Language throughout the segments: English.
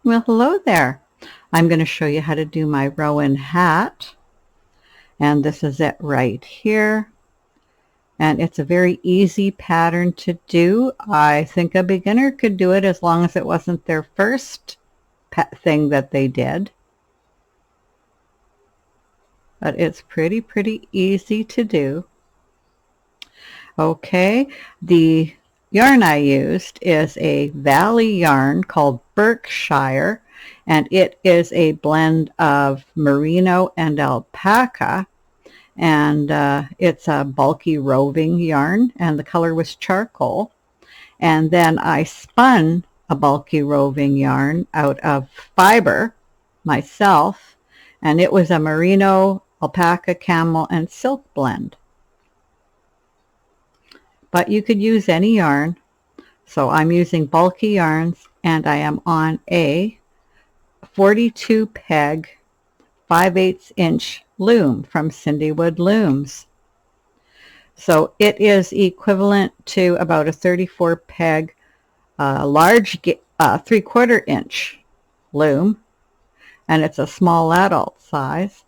Well, hello there. I'm going to show you how to do my Rowan hat, and this is it right here. And it's a very easy pattern to do. I think a beginner could do it as long as it wasn't their first thing that they did. But it's pretty easy to do. Okay, the yarn I used is a Valley yarn called Berkshire, and it is a blend of merino and alpaca, and it's a bulky roving yarn, and the color was charcoal. And then I spun a bulky roving yarn out of fiber myself, and it was a merino, alpaca, camel, and silk blend. But you could use any yarn. So I'm using bulky yarns, and I am on a 42 peg 5/8 inch loom from Cindy Wood Looms. So it is equivalent to about a 34 peg large 3/4 inch loom, and it's a small adult size.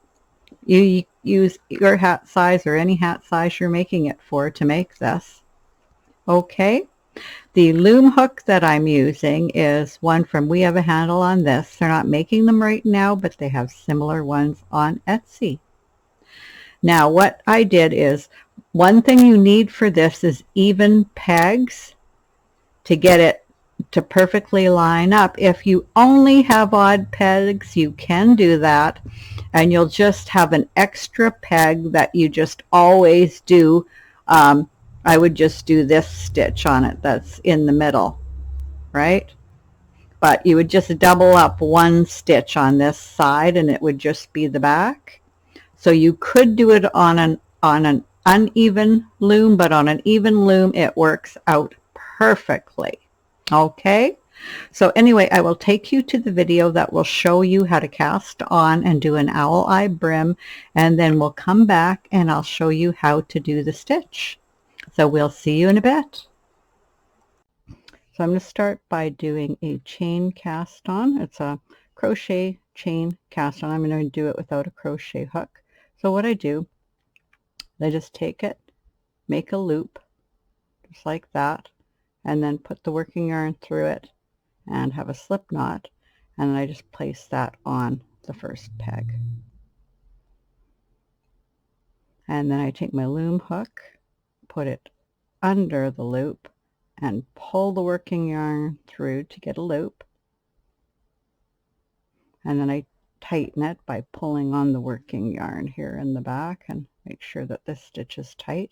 You use your hat size or any hat size you're making it for to make this. Okay, the loom hook that I'm using is one from We Have a Handle on This. They're not making them right now, but they have similar ones on Etsy. Now what I did is, one thing you need for this is even pegs to get it to perfectly line up. If you only have odd pegs, you can do that, and you'll just have an extra peg that you just always do. I would just do this stitch on it that's in the middle, right? But you would just double up one stitch on this side, and it would just be the back. So you could do it on an uneven loom, but on an even loom it works out perfectly. Okay, so anyway, I will take you to the video that will show you how to cast on and do an owl eye brim, and then we'll come back and I'll show you how to do the stitch. So we'll see you in a bit. So I'm going to start by doing a chain cast on. It's a crochet chain cast on. I'm going to do it without a crochet hook. So what I do, I just take it, make a loop, just like that, and then put the working yarn through it and have a slip knot, and then I just place that on the first peg. And then I take my loom hook, put it under the loop, and pull the working yarn through to get a loop. And then I tighten it by pulling on the working yarn here in the back and make sure that this stitch is tight.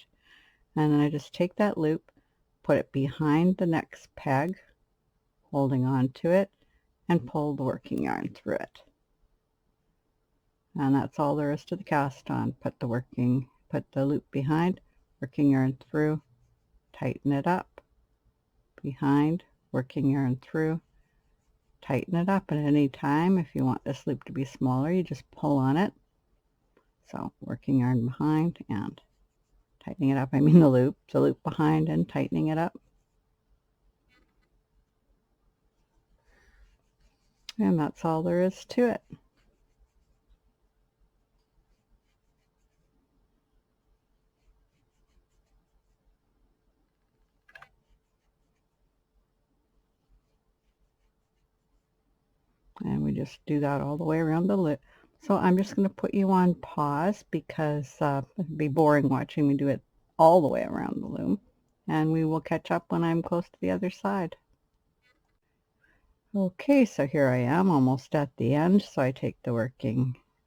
And then I just take that loop, put it behind the next peg, holding on to it, and pull the working yarn through it. And that's all there is to the cast on. Put the loop behind, working yarn through, tighten it up, behind, working yarn through, tighten it up. At any time, if you want this loop to be smaller, you just pull on it. So working yarn behind and tightening it up. I mean the loop behind and tightening it up. And that's all there is to it. And we just do that all the way around the loop. So I'm just going to put you on pause because it'd be boring watching me do it all the way around the loom. And we will catch up when I'm close to the other side. Okay, so here I am almost at the end. So I take the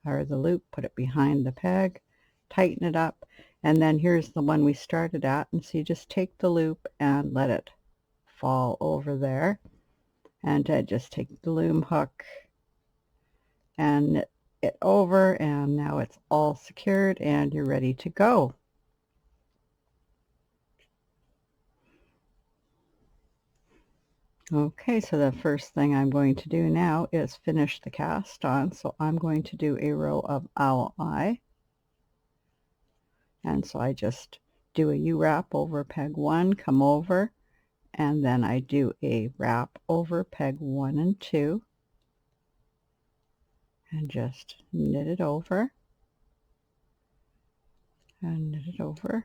the loop, put it behind the peg, tighten it up, and then here's the one we started at. And so you just take the loop and let it fall over there. And I just take the loom hook and knit it over, and now it's all secured and you're ready to go. Okay, so the first thing I'm going to do now is finish the cast on. So I'm going to do a row of owl eye. And so I just do a U-wrap over peg 1, come over, and then I do a wrap over peg 1 and 2, and just knit it over and knit it over.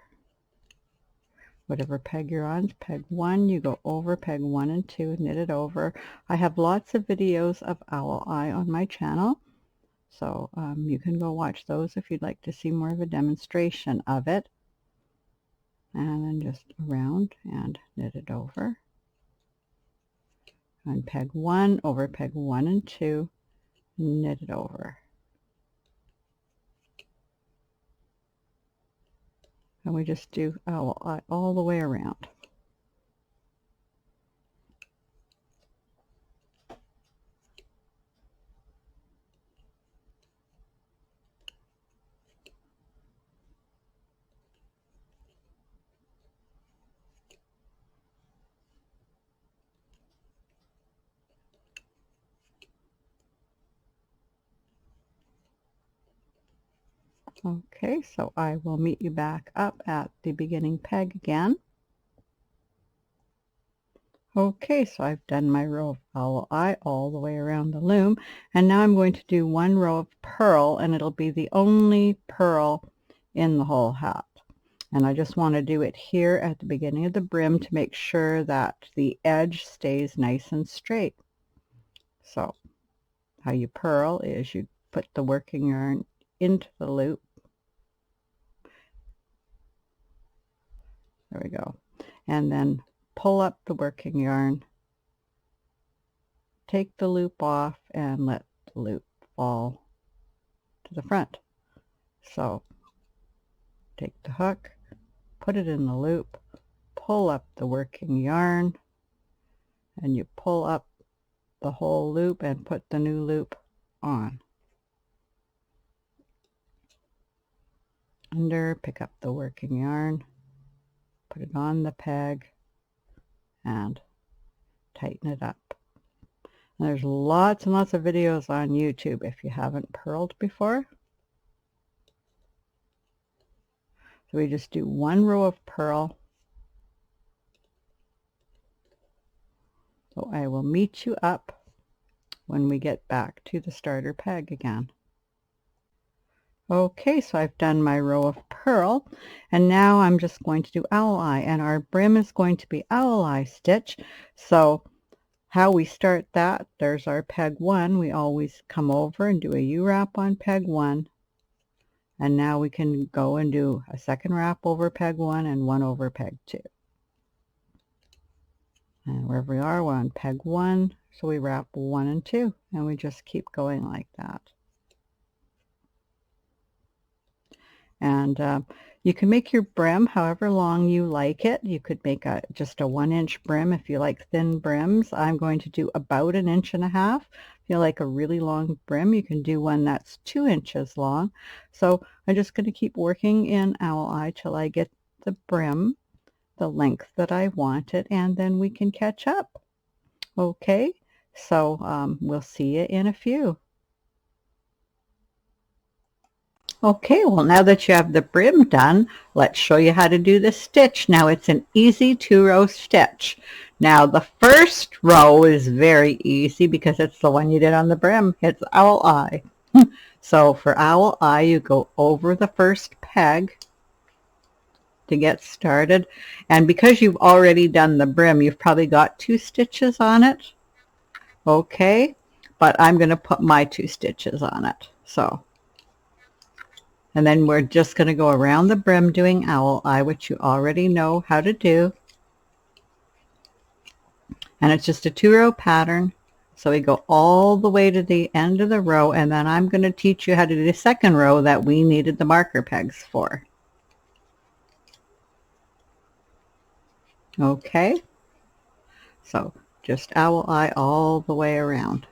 Whatever peg you're on, peg 1, you go over peg 1 and 2, knit it over. I have lots of videos of owl eye on my channel, so you can go watch those if you'd like to see more of a demonstration of it. And then just around and knit it over. And peg 1 over peg 1 and 2, knit it over. And we just do owl eye all the way around. Okay, so I will meet you back up at the beginning peg again. Okay, so I've done my row of owl eye all the way around the loom, and now I'm going to do one row of purl, and it'll be the only purl in the whole hat. And I just want to do it here at the beginning of the brim to make sure that the edge stays nice and straight. So how you purl is you put the working yarn into the loop. There we go. And then pull up the working yarn, take the loop off, and let the loop fall to the front. So take the hook, put it in the loop, pull up the working yarn, and you pull up the whole loop and put the new loop on. Under, pick up the working yarn, put it on the peg, and tighten it up. And there's lots and lots of videos on YouTube if you haven't purled before. So we just do one row of purl. So I will meet you up when we get back to the starter peg again. Okay, so I've done my row of purl, and now I'm just going to do owl eye, and our brim is going to be owl eye stitch. So how we start that, there's our peg 1. We always come over and do a U-wrap on peg 1, and now we can go and do a second wrap over peg 1 and one over peg 2. And wherever we are, we're on peg 1, so we wrap 1 and 2, and we just keep going like that. And you can make your brim however long you like it. You could make just a 1-inch brim if you like thin brims. I'm going to do about 1.5 inches. If you like a really long brim, you can do one that's 2 inches long. So I'm just going to keep working in owl eye till I get the brim the length that I want it, and then we can catch up. Okay, so we'll see you in a few. Okay, well, now that you have the brim done, let's show you how to do the stitch. Now it's an easy 2-row stitch. Now the first row is very easy because it's the one you did on the brim. It's owl eye. So for owl eye, you go over the first peg to get started, and because you've already done the brim, you've probably got 2 stitches on it. Okay, but I'm going to put my 2 stitches on it. So, and then we're just going to go around the brim doing owl eye, which you already know how to do. And it's just a 2-row pattern. So we go all the way to the end of the row, and then I'm going to teach you how to do the second row that we needed the marker pegs for. Okay, so just owl eye all the way around.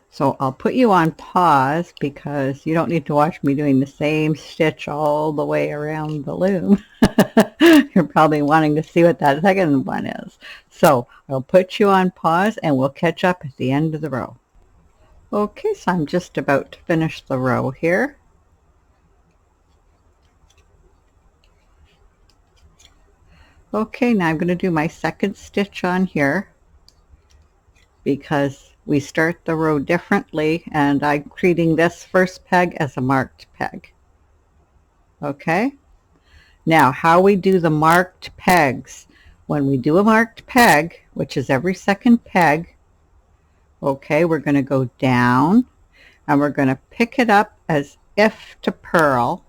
So I'll put you on pause because you don't need to watch me doing the same stitch all the way around the loom. You're probably wanting to see what that second one is. So I'll put you on pause and we'll catch up at the end of the row. Okay, so I'm just about to finish the row here. Okay, now I'm going to do my second stitch on here because we start the row differently, and I'm treating this first peg as a marked peg. Okay, now how we do the marked pegs. When we do a marked peg, which is every second peg, okay, we're going to go down and we're going to pick it up as if to purl,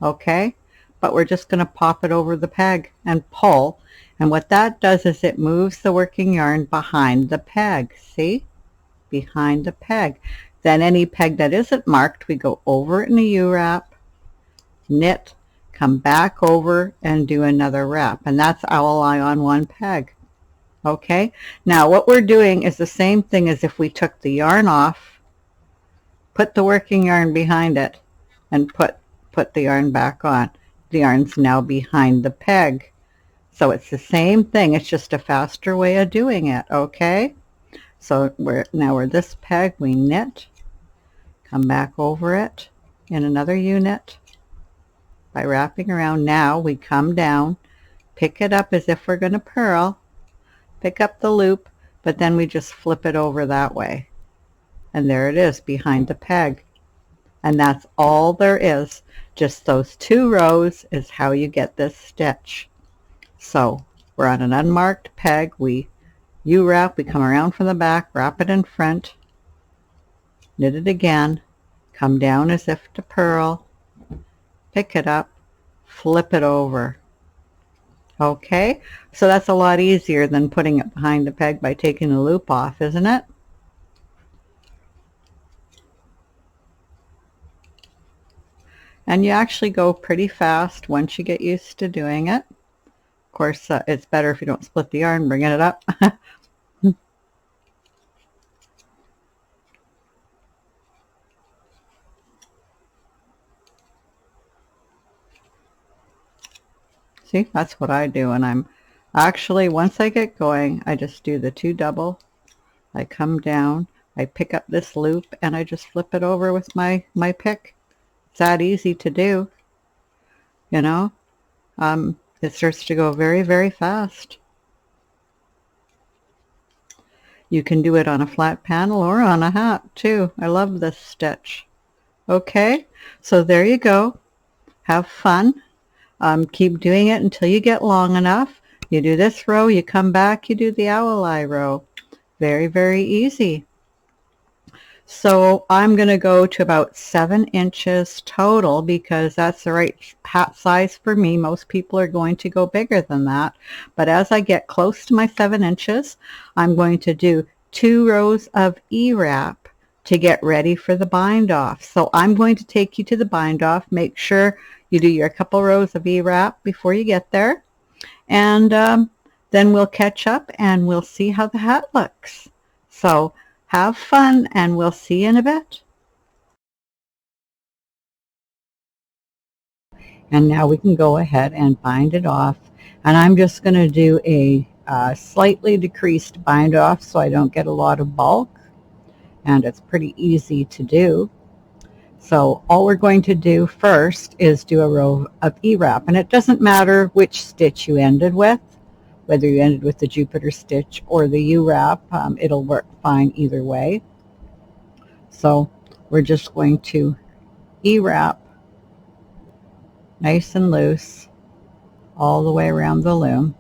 okay, but we're just going to pop it over the peg and pull, and what that does is it moves the working yarn behind the peg. See, behind the peg. Then any peg that isn't marked, we go over it in a U-wrap, knit, come back over and do another wrap, and that's owl eye on one peg. Okay, now what we're doing is the same thing as if we took the yarn off, put the working yarn behind it, and put the yarn back on. The yarn's now behind the peg. So it's the same thing, it's just a faster way of doing it. Okay, so we're this peg, we knit, come back over it in another unit by wrapping around. Now we come down, pick it up as if we're going to purl, pick up the loop, but then we just flip it over that way, and there it is behind the peg. And that's all there is. Just those 2 rows is how you get this stitch. So we're on an unmarked peg, we U-wrap, we come around from the back, wrap it in front, knit it again, come down as if to purl, pick it up, flip it over. Okay, so that's a lot easier than putting it behind the peg by taking the loop off, isn't it? And you actually go pretty fast once you get used to doing it. Of course, it's better if you don't split the yarn bringing it up. See, that's what I do, and I'm actually, once I get going, I just do the 2 double, I come down, I pick up this loop, and I just flip it over with my pick. It's that easy to do, you know. It starts to go very, very fast. You can do it on a flat panel or on a hat too. I love this stitch. Okay, so there you go. Have fun. Keep doing it until you get long enough. You do this row, you come back, you do the owl eye row. Very, very easy. So I'm going to go to about 7 inches total because that's the right hat size for me. Most people are going to go bigger than that. But as I get close to my 7 inches, I'm going to do 2 rows of E-wrap to get ready for the bind off. So I'm going to take you to the bind off. Make sure you do your couple rows of E-wrap before you get there. And then we'll catch up and we'll see how the hat looks. So have fun, and we'll see you in a bit. And now we can go ahead and bind it off. And I'm just going to do a slightly decreased bind off so I don't get a lot of bulk. And it's pretty easy to do. So all we're going to do first is do a row of E-wrap. And it doesn't matter which stitch you ended with, whether you ended with the Jupiter stitch or the U-wrap, it'll work fine either way. So we're just going to E-wrap nice and loose all the way around the loom.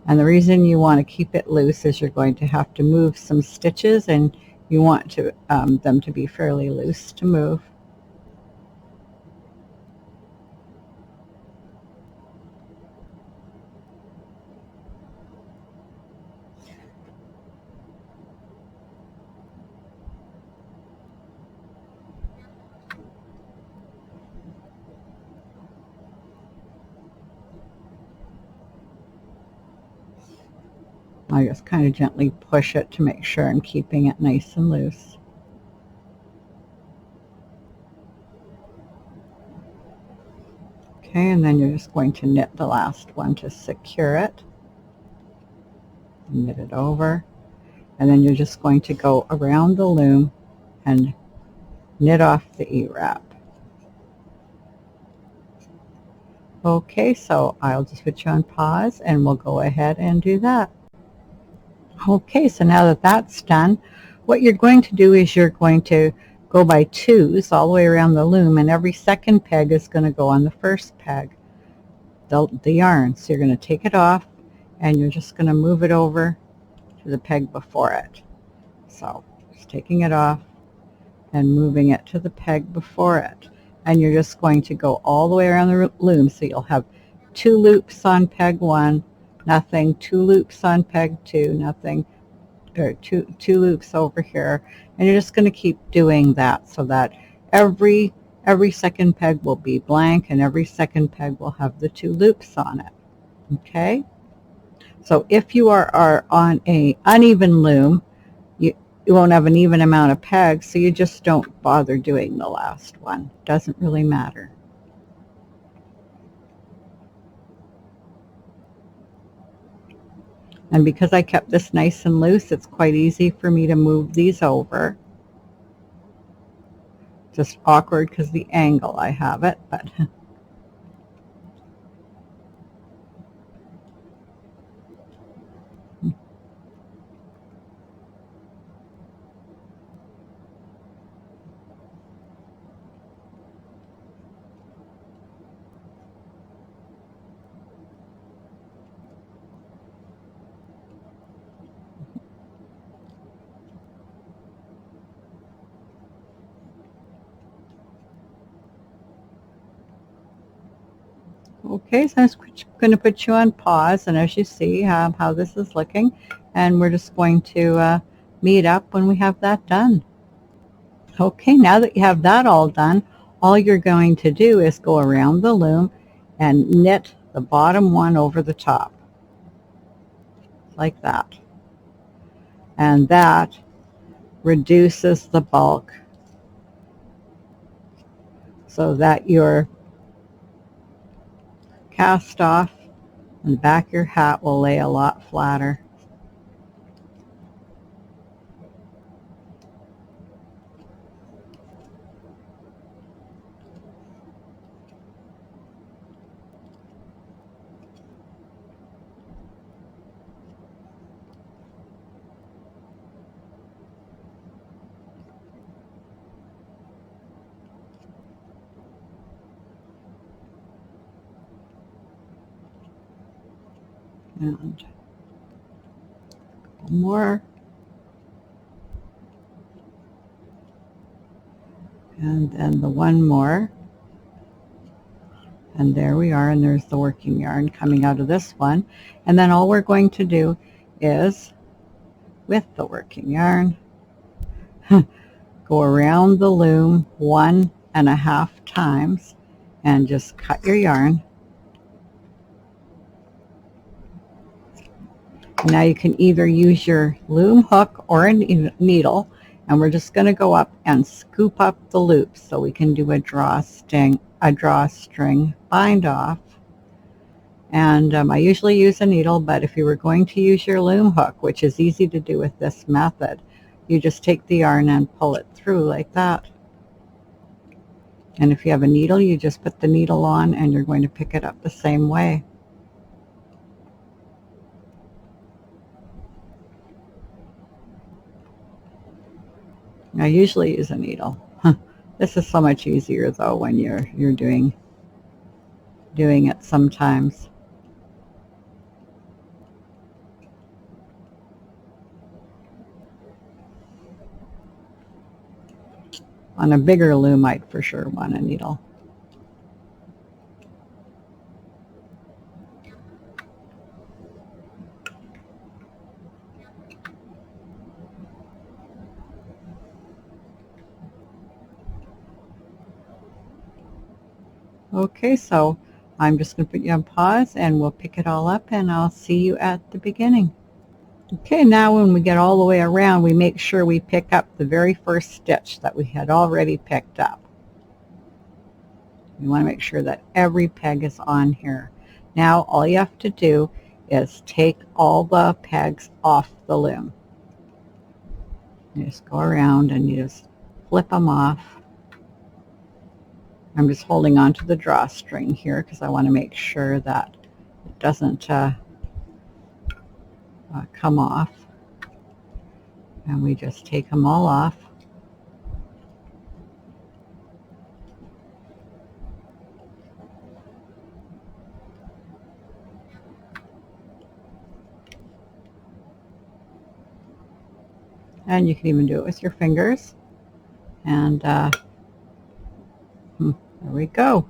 And the reason you want to keep it loose is you're going to have to move some stitches, and you want to them to be fairly loose to move. I just kind of gently push it to make sure I'm keeping it nice and loose. Okay, and then you're just going to knit the last one to secure it. Knit it over, and then you're just going to go around the loom and knit off the E-wrap. Okay, so I'll just put you on pause and we'll go ahead and do that. Okay, so now that that's done, what you're going to do is you're going to go by twos all the way around the loom, and every second peg is going to go on the first peg, the yarn. So you're going to take it off and you're just going to move it over to the peg before it. So just taking it off and moving it to the peg before it. And you're just going to go all the way around the loom. So you'll have 2 loops on peg 1, nothing, 2 loops on peg 2, nothing, or two loops over here. And you're just going to keep doing that so that every second peg will be blank and every second peg will have the 2 loops on it. Okay? So if you are on a uneven loom, you won't have an even amount of pegs, so you just don't bother doing the last one. Doesn't really matter. And because I kept this nice and loose, it's quite easy for me to move these over. Just awkward because the angle I have it, but okay, so I'm going to put you on pause, and as you see how this is looking, and we're just going to meet up when we have that done. Okay, now that you have that all done, all you're going to do is go around the loom and knit the bottom one over the top, like that. And that reduces the bulk so that your cast off and the back of your hat will lay a lot flatter. And more, and then the one more, and there we are, and there's the working yarn coming out of this one. And then all we're going to do is, with the working yarn, go around the loom 1.5 times and just cut your yarn. Now you can either use your loom hook or a needle, and we're just going to go up and scoop up the loops so we can do a drawstring bind off. And I usually use a needle, but if you were going to use your loom hook, which is easy to do with this method, you just take the yarn and pull it through like that. And if you have a needle, you just put the needle on and you're going to pick it up the same way. I usually use a needle. This is so much easier though when you're doing it sometimes. On a bigger loom, I'd for sure want a needle. Okay, so I'm just going to put you on pause and we'll pick it all up and I'll see you at the beginning. Okay, now when we get all the way around, we make sure we pick up the very first stitch that we had already picked up. You want to make sure that every peg is on here. Now all you have to do is take all the pegs off the loom. You just go around and you just flip them off. I'm just holding on to the drawstring here because I want to make sure that it doesn't come off. And we just take them all off. And you can even do it with your fingers. And there we go.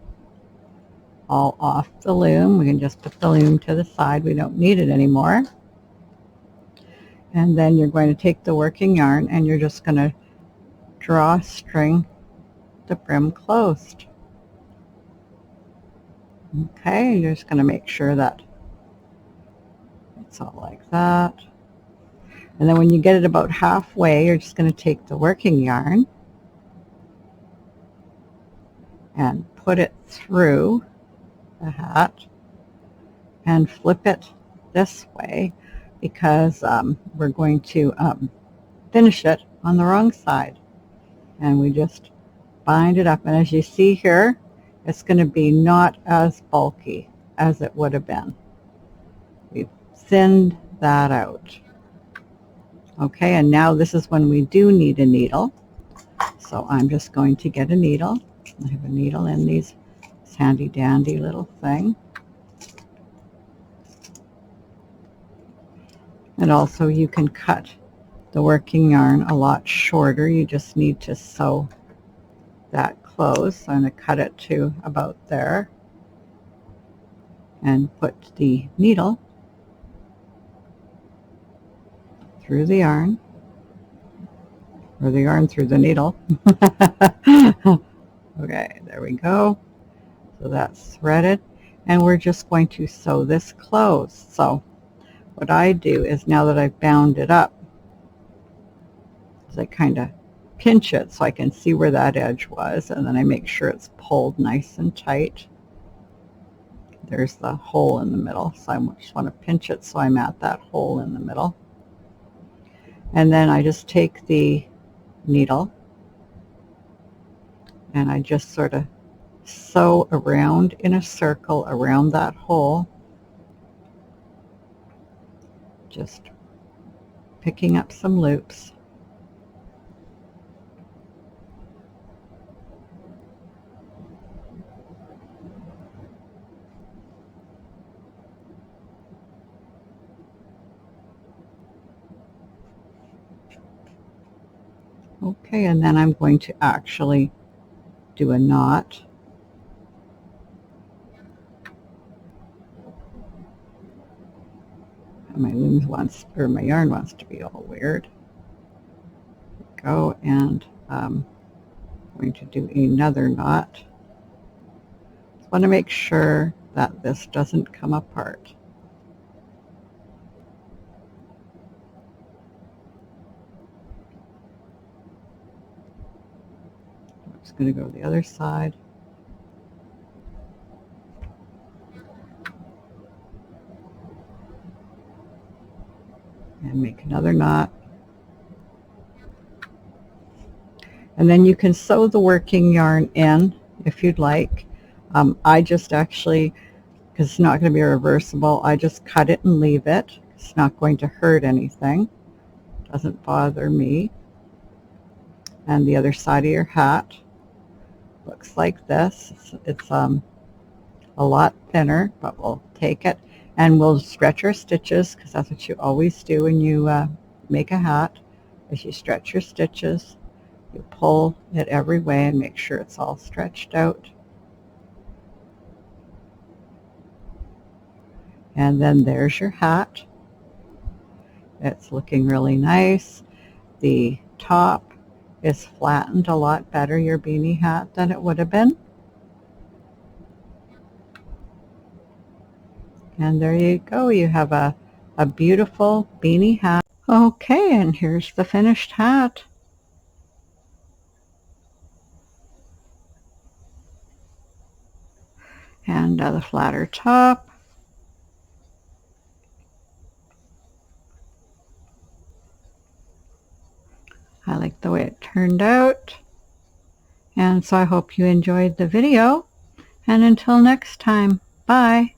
All off the loom. We can just put the loom to the side. We don't need it anymore. And then you're going to take the working yarn and you're just going to drawstring the brim closed. Okay, you're just going to make sure that it's all like that. And then when you get it about halfway, you're just going to take the working yarn and put it through the hat and flip it this way because we're going to finish it on the wrong side. And we just bind it up, and as you see here, it's going to be not as bulky as it would have been. We've thinned that out. Okay, and now this is when we do need a needle. So I'm just going to get a needle. I have a needle in this handy dandy little thing. And also you can cut the working yarn a lot shorter. You just need to sew that close. So I'm going to cut it to about there and put the needle through the yarn, or the yarn through the needle. Okay, there we go. So that's threaded, and we're just going to sew this closed. So what I do is, now that I've bound it up, is I kind of pinch it so I can see where that edge was, and then I make sure it's pulled nice and tight. There's the hole in the middle, so I just want to pinch it so I'm at that hole in the middle. And then I just take the needle and I just sort of sew around in a circle around that hole, just picking up some loops. Okay, and then I'm going to actually do a knot. And my loom wants, or my yarn wants to be all weird. Go, and I'm going to do another knot. Just want to make sure that this doesn't come apart. I'm just going to go to the other side. And make another knot. And then you can sew the working yarn in if you'd like. I just actually, because it's not going to be reversible, I just cut it and leave it. It's not going to hurt anything. Doesn't bother me. And the other side of your hat looks like this. It's a lot thinner, but we'll take it and we'll stretch our stitches, because that's what you always do when you make a hat, is you stretch your stitches. You pull it every way and make sure it's all stretched out. And then there's your hat. It's looking really nice. The top is flattened a lot better, your beanie hat, than it would have been. And there you go. You have a beautiful beanie hat. Okay, and here's the finished hat. And the flatter top. I like the way it turned out. And so I hope you enjoyed the video, and until next time, bye.